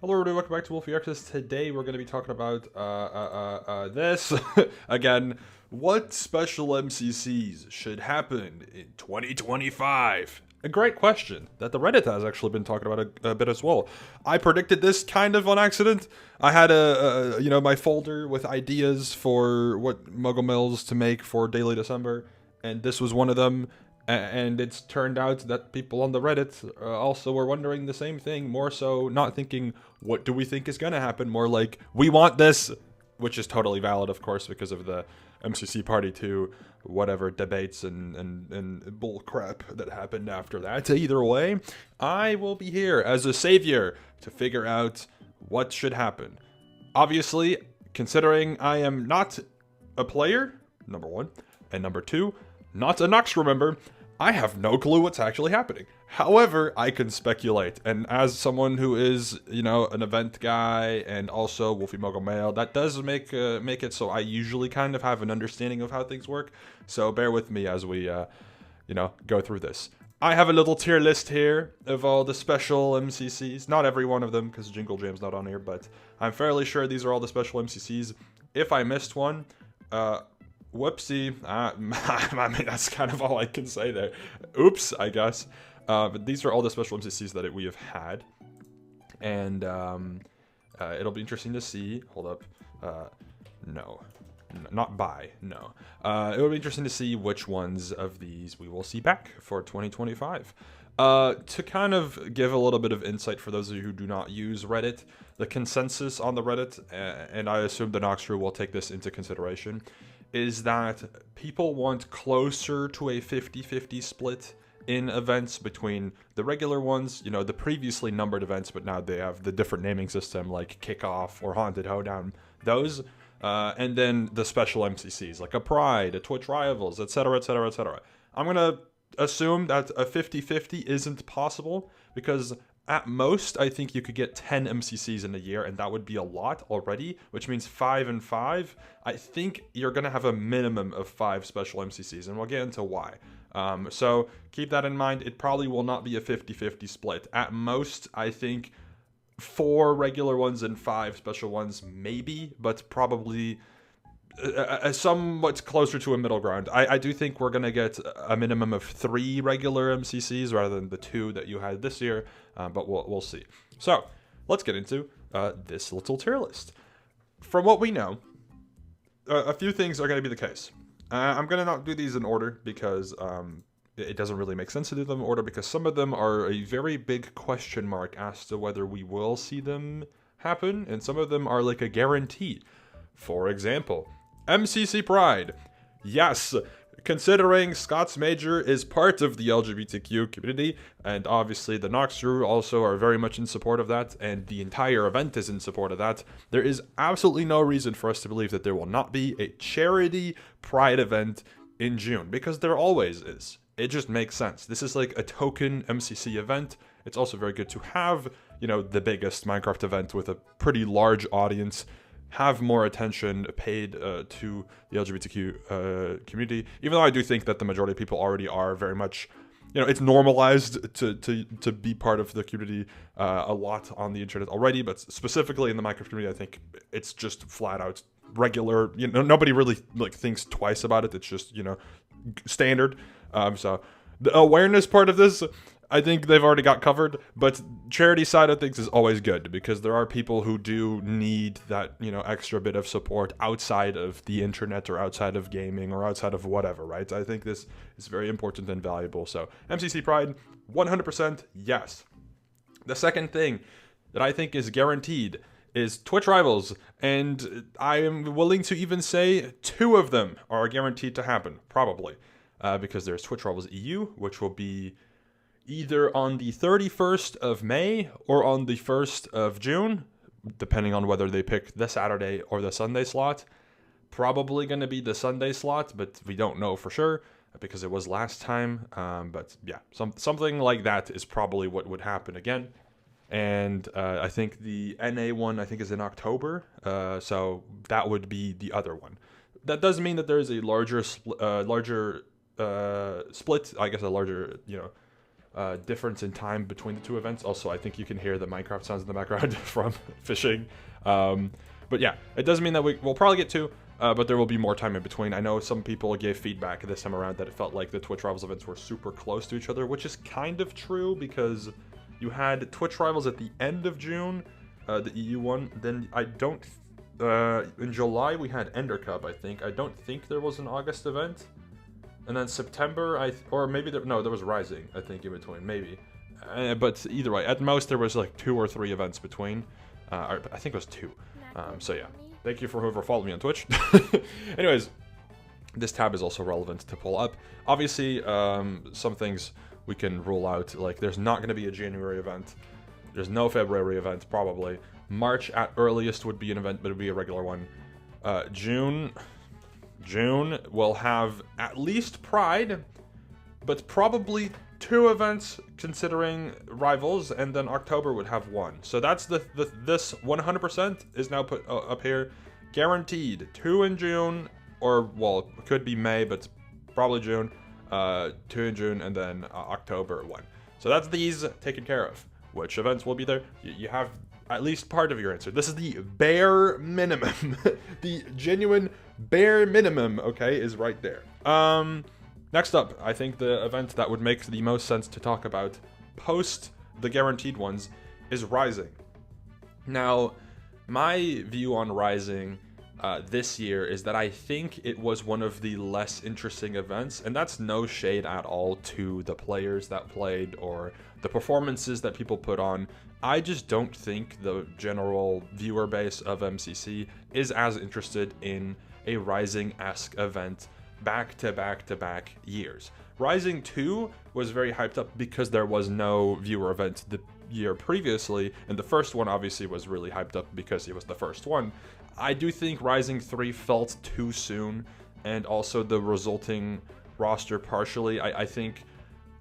Hello everybody, welcome back to Wolfeei. Today we're going to be talking about this again. What special MCCs should happen in 2025? A great question that the Reddit has actually been talking about a bit as well. I predicted this kind of on accident. I had my folder with ideas for what Muggle Mills to make for Daily December, and this was one of them. And it's turned out that people on the Reddit also were wondering the same thing, more so not thinking, what do we think is going to happen? More like, we want this, which is totally valid, of course, because of the MCC Party 2, whatever debates and bull crap that happened after that. Either way, I will be here as a savior to figure out what should happen. Obviously, considering I am not a player, number one, and number two, not a Noxtro member, I have no clue what's actually happening. However, I can speculate, and as someone who is, an event guy and also Wolfie Mogul Mail, that does make it so I usually kind of have an understanding of how things work. So bear with me as we, go through this. I have a little tier list here of all the special MCCs. Not every one of them, because Jingle Jam's not on here, but I'm fairly sure these are all the special MCCs. If I missed one, whoopsie. I mean, that's kind of all I can say there. Oops, I guess. But these are all the special MCCs that we have had. And it'll be interesting to see. Hold up. No. Not buy. No. It'll be interesting to see which ones of these we will see back for 2025. To kind of give a little bit of insight for those of you who do not use Reddit, the consensus on the Reddit, and I assume the Noxtro will take this into consideration, is that people want closer to a 50-50 split in events between the regular ones, the previously numbered events, but now they have the different naming system like Kickoff or Haunted Hoedown, those, and then the special MCCs like a Pride, a Twitch Rivals, etc., etc., etc. I'm going to assume that a 50-50 isn't possible because at most, I think you could get 10 MCCs in a year, and that would be a lot already, which means 5 and 5. I think you're going to have a minimum of 5 special MCCs, and we'll get into why. So keep that in mind. It probably will not be a 50-50 split. At most, I think 4 regular ones and 5 special ones, maybe, but probably somewhat closer to a middle ground. I do think we're going to get a minimum of 3 regular MCCs rather than the 2 that you had this year, but we'll see. So let's get into this little tier list. From what we know, a few things are going to be the case. I'm going to not do these in order because it doesn't really make sense to do them in order because some of them are a very big question mark as to whether we will see them happen, and some of them are like a guarantee. For example, MCC Pride. Yes, considering Scott's Major is part of the LGBTQ community, and obviously the Noxtro also are very much in support of that, and the entire event is in support of that, there is absolutely no reason for us to believe that there will not be a charity Pride event in June, because there always is. It just makes sense. This is like a token MCC event. It's also very good to have, the biggest Minecraft event with a pretty large audience have more attention paid to the LGBTQ community, even though I do think that the majority of people already are very much, it's normalized to be part of the community a lot on the internet already, but specifically in the Minecraft community, I think it's just flat out regular, nobody really thinks twice about it. It's just, standard. So the awareness part of this, I think they've already got covered, but charity side of things is always good because there are people who do need that, extra bit of support outside of the internet or outside of gaming or outside of whatever, right? I think this is very important and valuable. So MCC Pride, 100% yes. The second thing that I think is guaranteed is Twitch Rivals, and I am willing to even say 2 of them are guaranteed to happen, probably, because there's Twitch Rivals EU, which will be either on the 31st of May or on the 1st of June, depending on whether they pick the Saturday or the Sunday slot. Probably going to be the Sunday slot, but we don't know for sure because it was last time. But yeah, something like that is probably what would happen again. And I think the NA one, I think, is in October. So that would be the other one. That does mean that there is a larger split, I guess a larger, difference in time between the two events. Also, I think you can hear the Minecraft sounds in the background from fishing. But yeah, it doesn't mean that we'll probably get two, but there will be more time in between. I know some people gave feedback this time around that it felt like the Twitch Rivals events were super close to each other, which is kind of true because you had Twitch Rivals at the end of June, the EU one. Then in July we had Ender Cup, I think. I don't think there was an August event. And then September, or maybe there was Rising, I think, in between, maybe. But either way, at most there was like 2 or 3 events between. Or I think it was 2. So yeah, thank you for whoever followed me on Twitch. Anyways, this tab is also relevant to pull up. Obviously, some things we can rule out, like there's not going to be a January event. There's no February event, probably. March at earliest would be an event, but it would be a regular one. June will have at least Pride, but probably 2 events considering Rivals, and then October would have 1. So that's this 100% is now put up here. Guaranteed 2 in June, or well, it could be May, but probably June. 2 in June, and then October 1. So that's these taken care of. Which events will be there? You have at least part of your answer. This is the bare minimum. The genuine bare minimum, okay, is right there. Next up, I think the event that would make the most sense to talk about post the guaranteed ones is Rising. Now, my view on Rising this year is that I think it was one of the less interesting events, and that's no shade at all to the players that played or the performances that people put on. I just don't think the general viewer base of MCC is as interested in a Rising-esque event back-to-back-to-back years. Rising 2 was very hyped up because there was no viewer event the year previously, and the first one obviously was really hyped up because it was the first one. I do think Rising 3 felt too soon, and also the resulting roster partially. I think,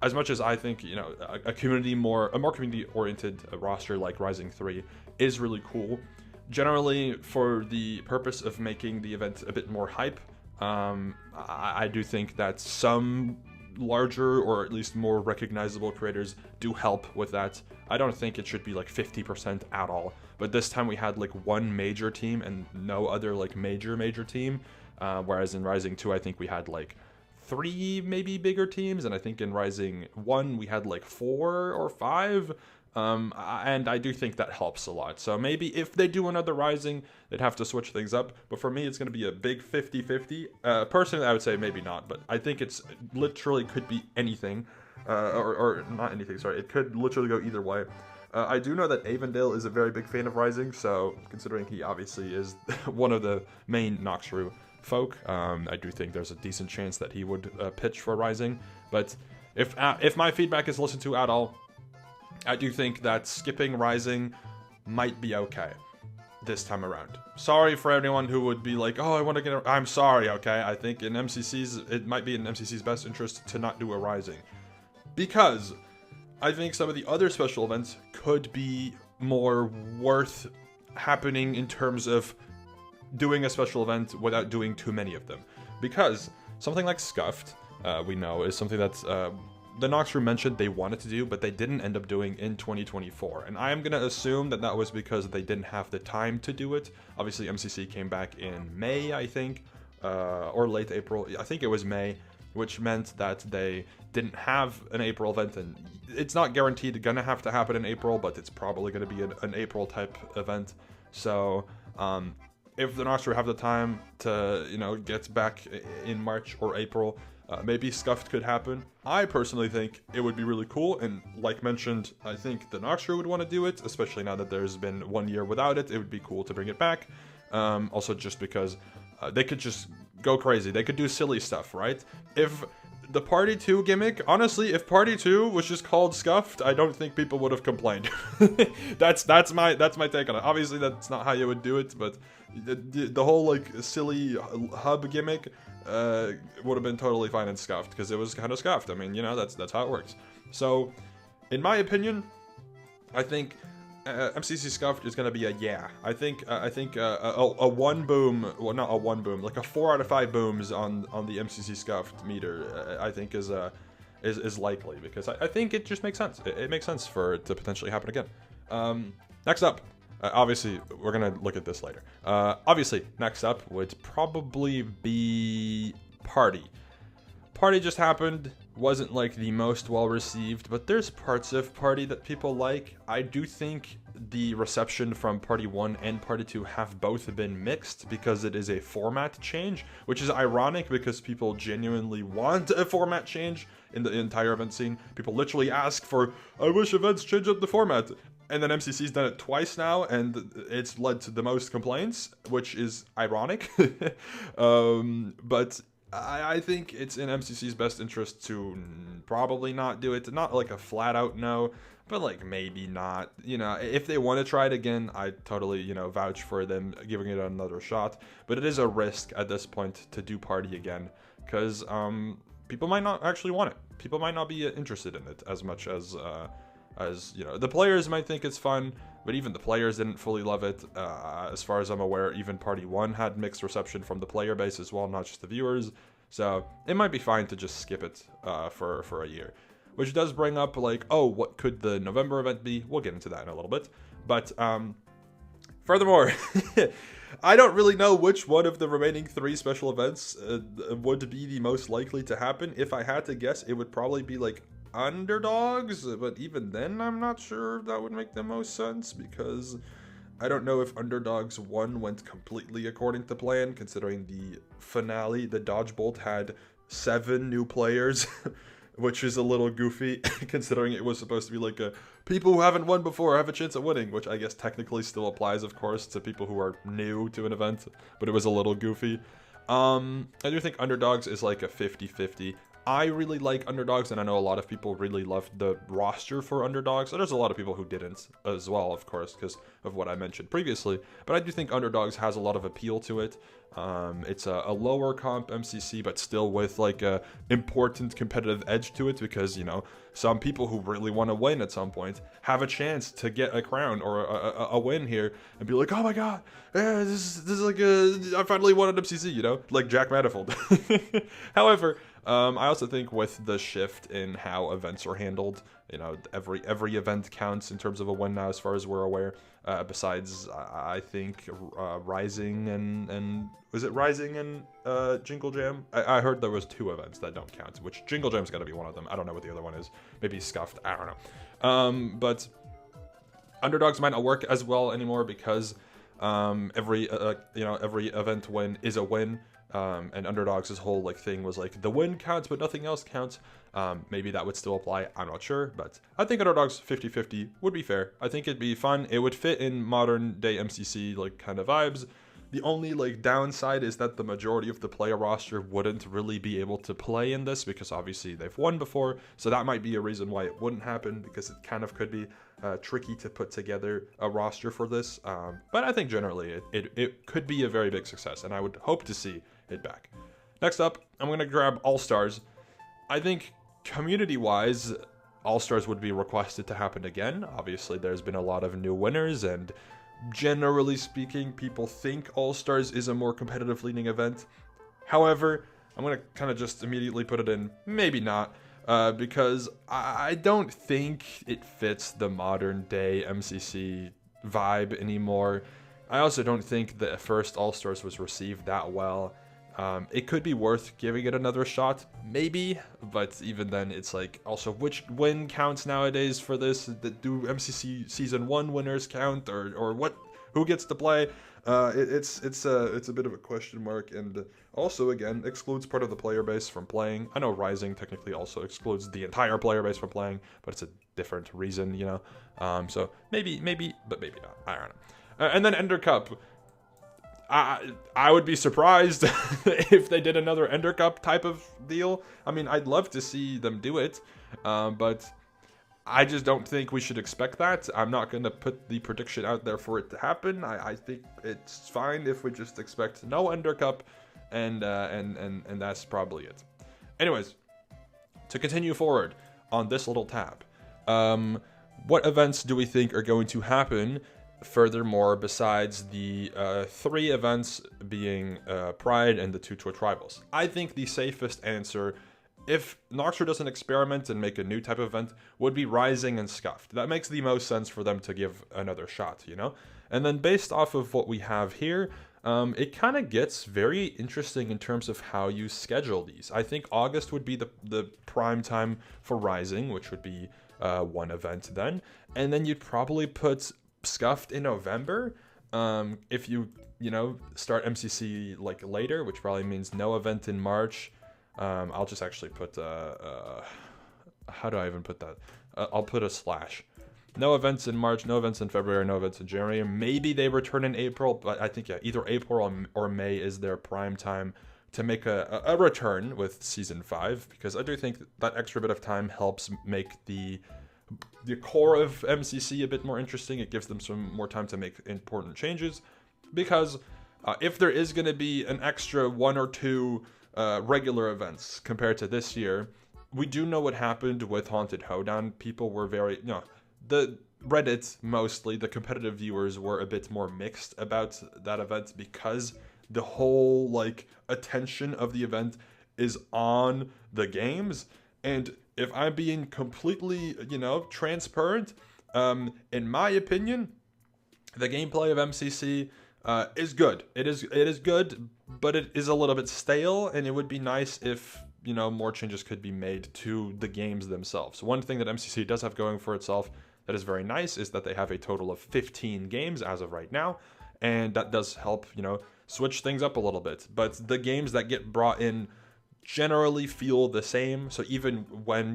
as much as I think, you know, a more community-oriented roster like Rising 3 is really cool, generally for the purpose of making the event a bit more hype, I do think that some larger or at least more recognizable creators do help with that. I don't think it should be like 50% at all, but this time we had like one major team and no other like major team, whereas in Rising 2 I think we had like 3 maybe bigger teams, and I think in Rising 1 we had like 4 or 5. And I do think that helps a lot. So maybe if they do another Rising, they'd have to switch things up. But for me, it's going to be a big 50-50. Personally, I would say maybe not. But I think it's literally could be anything. Or not anything, sorry. It could literally go either way. I do know that Avondale is a very big fan of Rising. So considering he obviously is one of the main Noxru folk, I do think there's a decent chance that he would pitch for Rising. But if my feedback is listened to at all, I do think that skipping Rising might be okay this time around. Sorry for anyone who would be like, oh, I want to get I'm sorry, okay? I think it might be in MCC's best interest to not do a Rising. Because I think some of the other special events could be more worth happening in terms of doing a special event without doing too many of them. Because something like Scuffed, we know, is something that's the Noxru mentioned they wanted to do, but they didn't end up doing in 2024. And I am going to assume that was because they didn't have the time to do it. Obviously, MCC came back in May, I think, or late April. I think it was May, which meant that they didn't have an April event. And it's not guaranteed going to have to happen in April, but it's probably going to be an April type event. So if the Noxru have the time to, you know, get back in March or April, maybe Scuffed could happen. I personally think it would be really cool, and like mentioned, I think the Noxru would want to do it, especially now that there's been 1 year without it. It would be cool to bring it back. Also just because they could just go crazy. They could do silly stuff, right? If the Party 2 gimmick, honestly, if Party 2 was just called Scuffed, I don't think people would have complained. that's my take on it. Obviously, that's not how you would do it, but the whole like silly hub gimmick would have been totally fine in Scuffed, because it was kind of Scuffed. I mean, you know, that's how it works. So, in my opinion, I think MCC Scuffed is going to be a yeah. I think a 1 boom, well, not a 1 boom, like a 4 out of 5 booms on the MCC Scuffed meter, I think is is likely, because I think it just makes sense. It makes sense for it to potentially happen again. Next up, obviously, we're going to look at this later. Obviously, next up would probably be Party. Party just happened, wasn't like the most well received, but there's parts of Party that people like. I do think the reception from Party 1 and Party 2 have both been mixed because it is a format change, which is ironic because people genuinely want a format change in the entire event scene. People literally ask for, I wish events change up the format. And then MCC's done it twice now, and it's led to the most complaints, which is ironic. But I think it's in MCC's best interest to probably not do it. Not like a flat out no, but like maybe not. You know, if they want to try it again, I totally, vouch for them giving it another shot. But it is a risk at this point to do Party again, because people might not actually want it. People might not be interested in it as much as the players might think it's fun, but even the players didn't fully love it. As far as I'm aware, even Party 1 had mixed reception from the player base as well, not just the viewers. So it might be fine to just skip it for a year. Which does bring up, like, oh, what could the November event be? We'll get into that in a little bit. But furthermore, I don't really know which one of the remaining 3 special events would be the most likely to happen. If I had to guess, it would probably be like Underdogs, but even then I'm not sure that would make the most sense, because I don't know if Underdogs 1 went completely according to plan, considering the finale, the Dodgebolt, had 7 new players, which is a little goofy, considering it was supposed to be like a people who haven't won before have a chance at winning, which I guess technically still applies, of course, to people who are new to an event, but it was a little goofy. I do think Underdogs is like a 50-50. I really like Underdogs, and I know a lot of people really loved the roster for Underdogs. There's a lot of people who didn't as well, of course, because of what I mentioned previously. But I do think Underdogs has a lot of appeal to it. It's a lower comp MCC, but still with like a important competitive edge to it, because, some people who really want to win at some point have a chance to get a crown or a win here and be like, oh my god, this is like I finally won an MCC, like Jack Manifold. However, I also think with the shift in how events are handled, every event counts in terms of a win now, as far as we're aware. Besides, I think Rising and was it Rising and Jingle Jam? I heard there was 2 events that don't count, which Jingle Jam's got to be one of them. I don't know what the other one is. Maybe Scuffed. I don't know. But Underdogs might not work as well anymore because every event win is a win. And Underdogs' whole thing was like the win counts but nothing else counts. Maybe that would still apply, I'm not sure, but I think Underdogs 50-50 would be fair. I think it'd be fun. It would fit in modern day MCC kind of vibes. The only downside is that the majority of the player roster wouldn't really be able to play in this, because obviously they've won before, so that might be a reason why it wouldn't happen, because it kind of could be tricky to put together a roster for this. But I think generally it could be a very big success, and I would hope to see it back. Next up, I'm going to grab All-Stars. I think community-wise, All-Stars would be requested to happen again. Obviously, there's been a lot of new winners, and generally speaking, people think All-Stars is a more competitive leading event. However, I'm going to kind of just immediately put it in, maybe not, because I don't think it fits the modern day MCC vibe anymore. I also don't think the first All-Stars was received that well. It could be worth giving it another shot, maybe, but even then, it's also which win counts nowadays for this? Do MCC Season 1 winners count, or what? Who gets to play? It's a bit of a question mark, and also, again, excludes part of the player base from playing. I know Rising technically also excludes the entire player base from playing, but it's a different reason, so maybe, but maybe not. I don't know. And then Ender Cup. I would be surprised if they did another Ender Cup type of deal. I mean, I'd love to see them do it, but I just don't think we should expect that. I'm not going to put the prediction out there for it to happen. I think it's fine if we just expect no Ender Cup, and that's probably it. Anyways, to continue forward on this little tab, what events do we think are going to happen furthermore, besides the 3 events being Pride and the 2 Twitch Rivals? I think the safest answer if Noxer doesn't experiment and make a new type of event, would be Rising and Scuffed. That makes the most sense for them to give another shot, you know? And then based off of what we have here, it kind of gets very interesting in terms of how you schedule these. I think August would be the prime time for Rising, which would be one event then. And then you'd probably put Scuffed in November. If you start MCC like later, which probably means no event in March. I'll just actually put how do I even put that? I'll put a slash. No events in March, no events in February, no events in January. Maybe they return in April, but I think either April or May is their prime time to make a return with Season 5, because I do think that extra bit of time helps make the core of MCC a bit more interesting. It gives them some more time to make important changes, because if there is going to be an extra one or two regular events compared to this year, we do know what happened with Haunted Hoedown. People were the Reddit, mostly the competitive viewers, were a bit more mixed about that event, because the whole attention of the event is on the games. And if I'm being completely transparent, in my opinion, the gameplay of MCC is good. It is good, but it is a little bit stale, and it would be nice if more changes could be made to the games themselves. One thing that MCC does have going for itself that is very nice is that they have a total of 15 games as of right now, and that does help switch things up a little bit. But the games that get brought in generally feel the same. So even when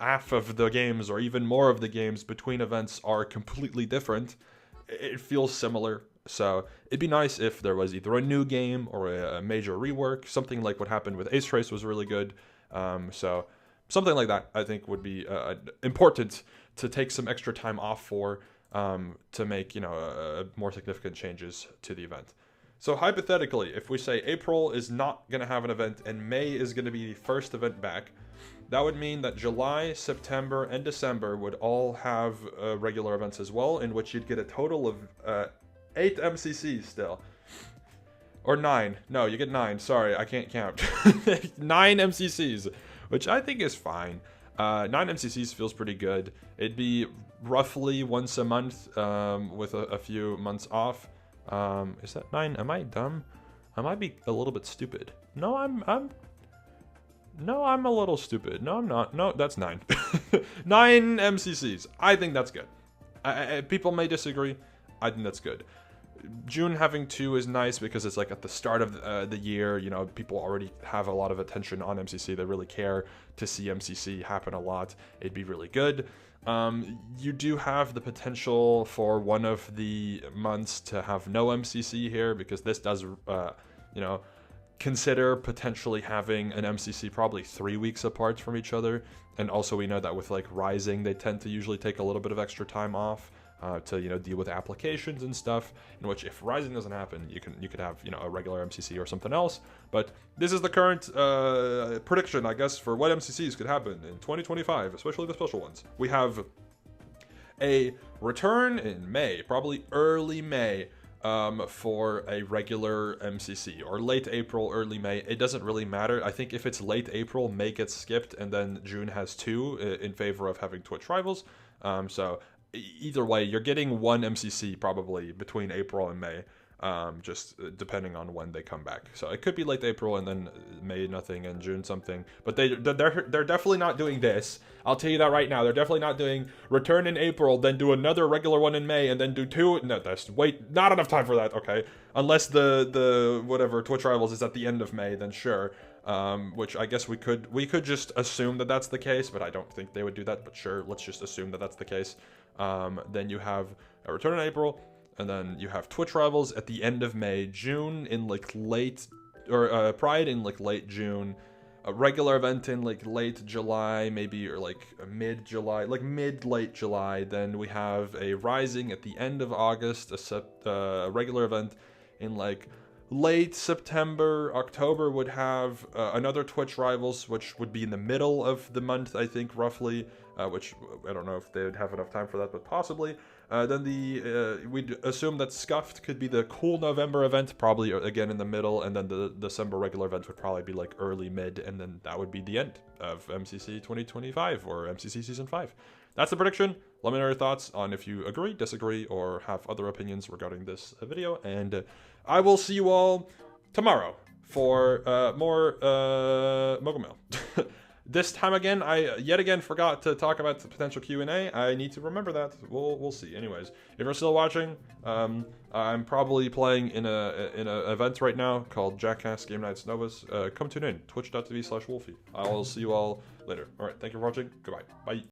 half of the games or even more of the games between events are completely different, it feels similar. So it'd be nice if there was either a new game or a major rework. Something like what happened with Ace Trace was really good. So something like that I think would be important to take some extra time off for, to make more significant changes to the event. So hypothetically, if we say April is not going to have an event and May is going to be the first event back, that would mean that July, September, and December would all have regular events as well, in which you'd get a total of 8 MCCs still. Or 9. No, you get 9. Sorry, I can't count. 9 MCCs, which I think is fine. 9 MCCs feels pretty good. It'd be roughly once a month, with a few months off. Is that 9? Am I dumb? I might be a little bit stupid. No, I'm a little stupid. No, I'm not. No, that's 9. 9 MCCs. I think that's good. People may disagree. I think that's good. June having 2 is nice because it's at the start of the year. People already have a lot of attention on MCC. They really care to see MCC happen a lot. It'd be really good. You do have the potential for one of the months to have no MCC here, because this does, consider potentially having an MCC probably 3 weeks apart from each other. And also we know that with Rising, they tend to usually take a little bit of extra time off to deal with applications and stuff, in which if Rising doesn't happen, you could have a regular MCC or something else. But this is the current prediction, I guess, for what MCCs could happen in 2025, especially the special ones. We have a return in May, probably early May, for a regular MCC, or late April, early May. It doesn't really matter. I think if it's late April, May gets skipped, and then June has 2 in favor of having Twitch rivals. So either way, you're getting one MCC probably between April and May, just depending on when they come back. So it could be late April and then May nothing and June something. But they're definitely not doing this. I'll tell you that right now. They're definitely not doing return in April, then do another regular one in May, and then do 2. No, that's not enough time for that. Okay, unless the whatever Twitch rivals is at the end of May, then sure. Which I guess we could just assume that that's the case, but I don't think they would do that. But sure, let's just assume that that's the case. Then you have a return in April, and then you have Twitch rivals at the end of May, June in late, or Pride in late June, a regular event in late July, maybe, or mid-July, mid-late July. Then we have a Rising at the end of August, a regular event in late September. October would have another Twitch rivals, which would be in the middle of the month, I think, roughly, which I don't know if they would have enough time for that, but possibly. Then we'd assume that Scuffed could be the cool November event, probably again in the middle, and then the December regular event would probably be like early mid, and then that would be the end of MCC 2025 or MCC Season 5. That's the prediction. Let me know your thoughts on if you agree, disagree, or have other opinions regarding this video, and I will see you all tomorrow for more Mogomail. This time again, I yet again forgot to talk about the potential Q&A. I need to remember that. We'll see. Anyways, if you're still watching, I'm probably playing in a event right now called Jackass Game Nights Novas. Come tune in, twitch.tv/Wolfeei. I will see you all later. All right, thank you for watching. Goodbye. Bye.